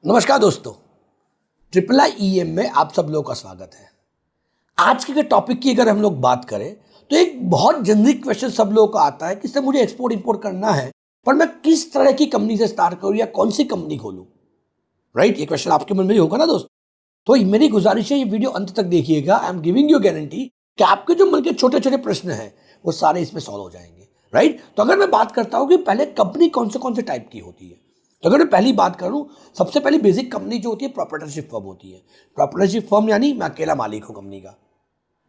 नमस्कार दोस्तों, triple I EM में आप सब लोगों का स्वागत है। आज के टॉपिक की अगर हम लोग बात करें तो एक बहुत जनरिक क्वेश्चन सब लोगों का आता है कि सर मुझे एक्सपोर्ट इंपोर्ट करना है, पर मैं किस तरह की कंपनी से स्टार्ट करूं या कौन सी कंपनी खोलूं। राइट, ये क्वेश्चन आपके मन में ही होगा ना दोस्त। तो मेरी गुजारिश है, ये वीडियो अंत तक देखिएगा। I am giving you guarantee कि आपके जो मन के छोटे छोटे प्रश्न हैं वो सारे इसमें सॉल्व हो जाएंगे। राइट, तो अगर मैं बात करता हूँ कि पहले कंपनी कौन से टाइप की होती है, तो अगर मैं पहली बात करूं, सबसे पहली बेसिक कंपनी जो होती है प्रोप्राइटरशिप फर्म होती है। प्रोप्राइटरशिप फर्म यानी मैं अकेला मालिक हूं कंपनी का।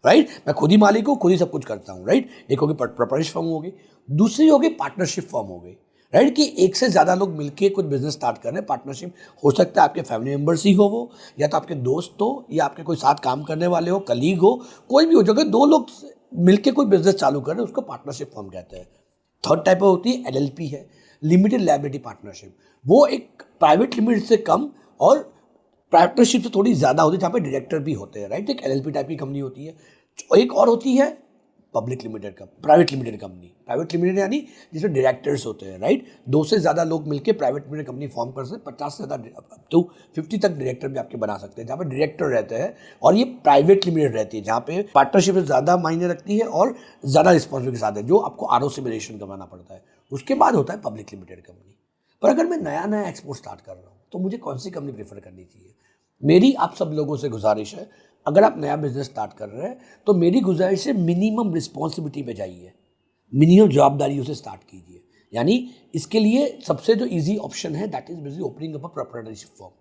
राइट, मैं खुद ही मालिक हूं, खुद ही सब कुछ करता हूं। राइट, एक होगी प्रोप्राइटरशिप फर्म होगी, दूसरी होगी पार्टनरशिप फर्म हो गई। राइट, कि एक से ज्यादा लोग मिलकर कुछ बिजनेस स्टार्ट कर रहे हैं। पार्टनरशिप हो सकता है आपके फैमिली मेंबर्स ही हो, वो या तो आपके दोस्त हो, या आपके कोई साथ काम करने वाले हो, कलीग हो, कोई भी हो। जो दो लोग मिलकर कोई बिजनेस चालू कर रहे हैं उसको पार्टनरशिप फर्म कहते हैं। थर्ड टाइप होती है एलएलपी है, लिमिटेड लायबिलिटी पार्टनरशिप। वो एक प्राइवेट लिमिटेड से कम और पार्टनरशिप से थोड़ी ज्यादा होती है, जहाँ पे डायरेक्टर भी होते हैं। राइट, एक एलएलपी टाइप की कंपनी होती है। एक और होती है पब्लिक लिमिटेड का private limited company. Private limited यानी जिसमें डायरेक्टर्स होते हैं। राइट, 2 से ज़्यादा लोग मिलकर प्राइवेट लिमिटेड कंपनी फॉर्म कर सकते हैं। 50 से ज़्यादा तो 50 तक डायरेक्टर भी आपके बना सकते हैं, जहाँ पे डायरेक्टर रहते हैं। और ये प्राइवेट लिमिटेड रहती है, जहाँ पे पार्टनरशिप ज़्यादा मायने रखती है और ज़्यादा रिस्पॉन्सिबिलिटी के साथ है, जो आपको आरओसी में रजिस्ट्रेशन करवाना पड़ता है। उसके बाद होता है पब्लिक लिमिटेड कंपनी। पर अगर मैं नया नया एक्सपोर्ट स्टार्ट कर रहा हूँ तो मुझे कौन सी कंपनी प्रेफर करनी चाहिए। मेरी आप सब लोगों से गुजारिश है, अगर आप नया बिजनेस स्टार्ट कर रहे हैं तो मेरी गुजारिश है मिनिमम रिस्पॉन्सिबिलिटी पे जाइए, मिनिमम जवाबदारियों से स्टार्ट कीजिए। यानी इसके लिए सबसे जो इजी ऑप्शन है that is basically opening up a proprietorship firm.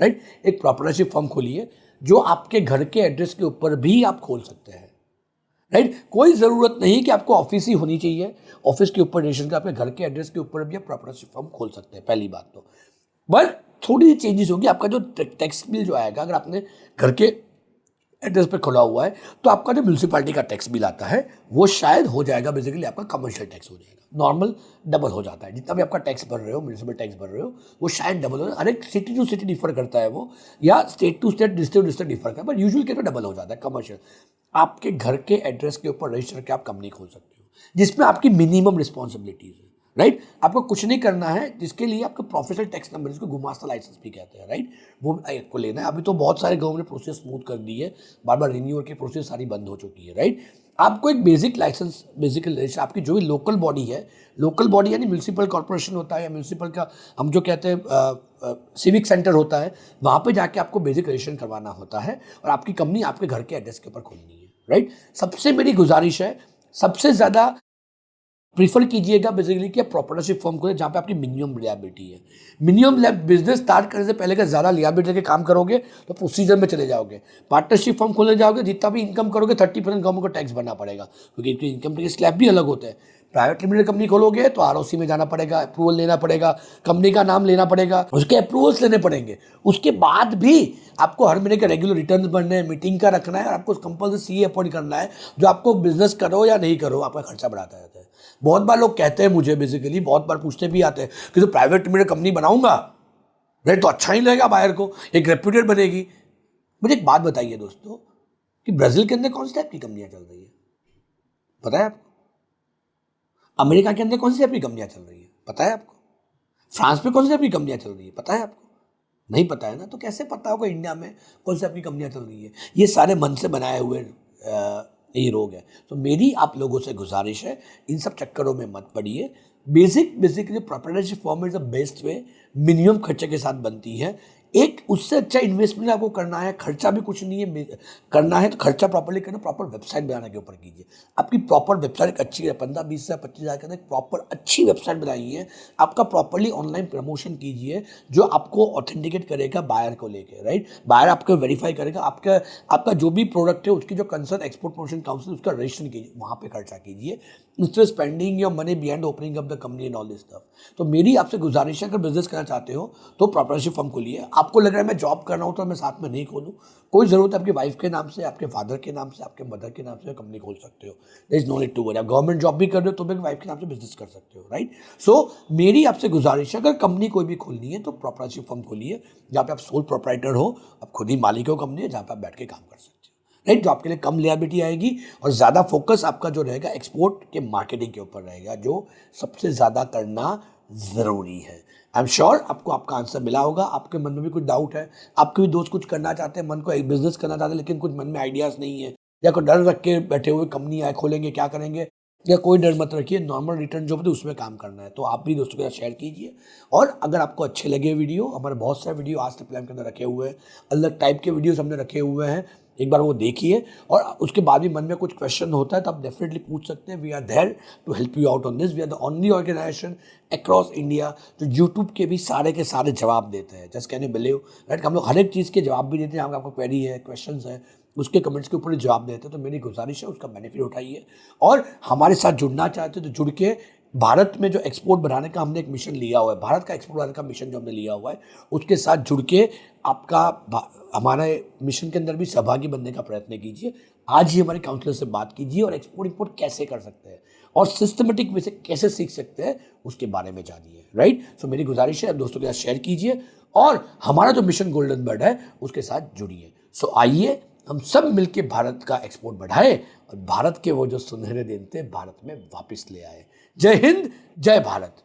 Right, एक प्रोप्राइटरशिप फर्म खोलिए जो आपके घर के एड्रेस के ऊपर भी आप खोल सकते हैं। राइट, कोई ज़रूरत नहीं कि आपको ऑफिस ही होनी चाहिए, ऑफिस के ऊपर रजिस्ट्रेशन का, अपने घर के एड्रेस के ऊपर भी आप प्रोप्राइटरशिप फर्म खोल सकते हैं। पहली बात तो बट थोड़ी सी चेंजेस होगी। आपका जो टैक्स बिल जो आएगा, अगर आपने घर के एड्रेस पे खुला हुआ है तो आपका जो म्यूनसिपैलिटी का टैक्स बिल आता है वो शायद हो जाएगा, बेसिकली आपका कमर्शियल टैक्स हो जाएगा। नॉर्मल डबल हो जाता है, जितना भी आपका टैक्स भर रहे हो, म्यूनसिपल टैक्स भर रहे हो, वो शायद डबल हो जाए। अरे सिटी टू सिटी डिफर करता है वो, या state to state, district to district differ करता है, बट यूजुअल के तो डबल हो जाता है कमर्शियल। आपके घर के एड्रेस के ऊपर रजिस्टर करके आप कंपनी खोल सकते हो, जिसमें आपकी मिनिमम रिस्पॉन्सिबिलिटीज है। राइट, आपको कुछ नहीं करना है, जिसके लिए आपका प्रोफेशनल टैक्स नंबर, जिसको गुमास्ता लाइसेंस भी कहते हैं, राइट, वो आपको लेना है। अभी तो बहुत सारे गवर्नमेंट प्रोसेस स्मूथ कर दी है, बार बार रिन्यूअल की प्रोसेस सारी बंद हो चुकी है। राइट, आपको एक बेसिक लाइसेंस, बेसिकली आपकी जो भी लोकल बॉडी है, लोकल बॉडी यानी म्यूनसिपल कॉर्पोरेशन होता है, या म्यूनसिपल का हम जो कहते हैं सिविक सेंटर होता है, वहाँ पे जाके आपको बेसिक रजिस्ट्रेशन करवाना होता है और आपकी कंपनी आपके घर के एड्रेस के ऊपर खोलनी है। राइट, सबसे मेरी गुजारिश है, सबसे ज़्यादा प्रीफर कीजिएगा बेसिकली कि आप प्रोप्राइटरशिप फर्म खोलें जहाँ पे आपकी मिनिमम लियाबिलिटी है। मिनिमम बिजनेस स्टार्ट करने से पहले अगर ज़्यादा लियाबिलिटी के काम करोगे तो प्रोसीजर में चले जाओगे। पार्टनरशिप फर्म खोलने जाओगे, जितना भी इनकम करोगे 30% गवर्नमेंट को टैक्स भरना पड़ेगा, क्योंकि इनकी इनकम टैक्स स्लैब भी अलग होते हैं। प्राइवेट लिमिटेड कंपनी खोलोगे तो आरओसी में जाना पड़ेगा, अप्रूवल लेना पड़ेगा, कंपनी का नाम लेना पड़ेगा, उसके अप्रूवल्स लेने पड़ेंगे। उसके बाद भी आपको हर महीने के रेगुलर रिटर्न भरने हैं, मीटिंग का रखना है, और आपको कंपल्सरी सीए अपॉइंट करना है, जो आपको बिजनेस करो या नहीं करो आपका खर्चा बढ़ाता रहता है। बहुत बार लोग कहते हैं मुझे, बेसिकली बहुत बार पूछते भी आते हैं कि तो प्राइवेट लिमिटेड कंपनी बनाऊंगा, रेट तो अच्छा ही लगेगा बायर को, एक रेप्यूटेड बनेगी। मुझे एक बात बताइए दोस्तों कि ब्राजील के अंदर कौन सी टाइप की कंपनियां चल रही है, पता है आपको? अमेरिका के अंदर कौन सी टाइप की कंपनियां चल रही है, पता है आपको? फ्रांस में कौन सी टाइप की कंपनियां चल रही है, पता है आपको? नहीं पता है ना, तो कैसे पता होगा इंडिया में कौन सी टाइप की कंपनियां चल रही है? ये सारे मन से बनाए हुए ये रोग है। तो मेरी आप लोगों से गुजारिश है, इन सब चक्करों में मत पड़िए। Basically proprietorship firm is the best way, minimum खर्चे के साथ बनती है। एक उससे अच्छा इन्वेस्टमेंट आपको करना है, खर्चा भी कुछ नहीं है, करना है तो खर्चा प्रॉपर्ली करना, प्रॉपर वेबसाइट बनाने के ऊपर कीजिए। आपकी प्रॉपर वेबसाइट अच्छी है, 15-20 से 25 हज़ार के अंदर प्रॉपर अच्छी वेबसाइट बनाइए, आपका प्रॉपर्ली ऑनलाइन प्रमोशन कीजिए, जो आपको ऑथेंटिकेट करेगा बायर को लेके। राइट, बायर आपको वेरीफाई करेगा, आपका जो भी प्रोडक्ट है उसकी जो कंसर्न एक्सपोर्ट प्रमोशन काउंसिल, उसका रजिस्ट्रेशन कीजिए, वहाँ पे खर्चा कीजिए, instead spending your money behind opening up the company and all this stuff. तो मेरी आपसे गुजारिश है, अगर बिजनेस करना चाहते हो तो प्रोप्राइटरशिप फर्म खोलिए। आपको लग रहा है मैं जॉब कर रहा हूँ तो मैं साथ में नहीं खोलूँ, कोई ज़रूरत है, आपकी वाइफ के नाम से, आपके फादर के नाम से, आपके मदर के नाम से कंपनी खोल सकते हो। There is no need to worry. आप गवर्नमेंट जॉब भी कर रहे हो तो भी वाइफ के नाम से बिजनेस कर सकते हो। राइट, सो मेरी आपसे गुजारिश है, अगर कंपनी कोई भी खोलनी है तो प्रोप्राइटरशिप फर्म खोलिए, जहाँ पे आप सोल प्रोप्राइटर हो, आप खुद ही मालिक हो कंपनी, जहाँ पे आप बैठ के काम कर सकते हो। राइट, जो आपके लिए कम लियाबिलिटी आएगी और ज़्यादा फोकस आपका जो रहेगा एक्सपोर्ट के मार्केटिंग के ऊपर रहेगा, जो सबसे ज़्यादा करना ज़रूरी है। आई एम श्योर आपको आपका आंसर मिला होगा। आपके मन में भी कुछ डाउट है, आपके भी दोस्त कुछ करना चाहते हैं, मन को एक बिजनेस करना चाहते हैं, लेकिन कुछ मन में आइडियाज़ नहीं है, या कोई डर रख के बैठे हुए कंपनी आए खोलेंगे क्या करेंगे, या कोई डर मत रखिए, नॉर्मल रिटर्न जो होते उसमें काम करना है। तो आप भी दोस्तों के साथ शेयर कीजिए। और अगर आपको अच्छे लगे वीडियो, हमारे बहुत सारे वीडियो आज तक प्लान के अंदर रखे हुए हैं, अलग टाइप के वीडियोस हमने रखे हुए हैं, एक बार वो देखिए। और उसके बाद भी मन में कुछ क्वेश्चन होता है तो आप डेफिनेटली पूछ सकते हैं। We are there to help you out on this. We are the only organization across India जो यूट्यूब के भी सारे के सारे जवाब देते हैं। Just can you believe, right, हम लोग हर एक चीज़ के जवाब भी देते हैं। आपको क्वेरी है, क्वेश्चन है, उसके कमेंट्स के ऊपर जवाब देते हैं। तो मेरी गुजारिश है उसका बेनिफिट उठाइए, और हमारे साथ जुड़ना चाहते हो तो जुड़ के भारत में जो एक्सपोर्ट बढ़ाने का हमने एक मिशन लिया हुआ है, भारत का एक्सपोर्ट बढ़ाने का मिशन जो हमने लिया हुआ है, उसके साथ जुड़ के आपका हमारे मिशन के अंदर भी सहभागी बनने का प्रयत्न कीजिए। आज ही हमारे काउंसलर से बात कीजिए और एक्सपोर्ट इंपोर्ट कैसे कर सकते हैं और सिस्टमेटिक वे से कैसे सीख सकते हैं उसके बारे में जानिए, राइट। सो मेरी गुजारिश है आप दोस्तों के साथ शेयर कीजिए और हमारा जो मिशन गोल्डन बर्ड है उसके साथ जुड़िए। सो आइए हम सब मिलके भारत का एक्सपोर्ट बढ़ाएं और भारत के वो जो सुनहरे दिन थे भारत में वापस ले आए। जय हिंद, जय भारत।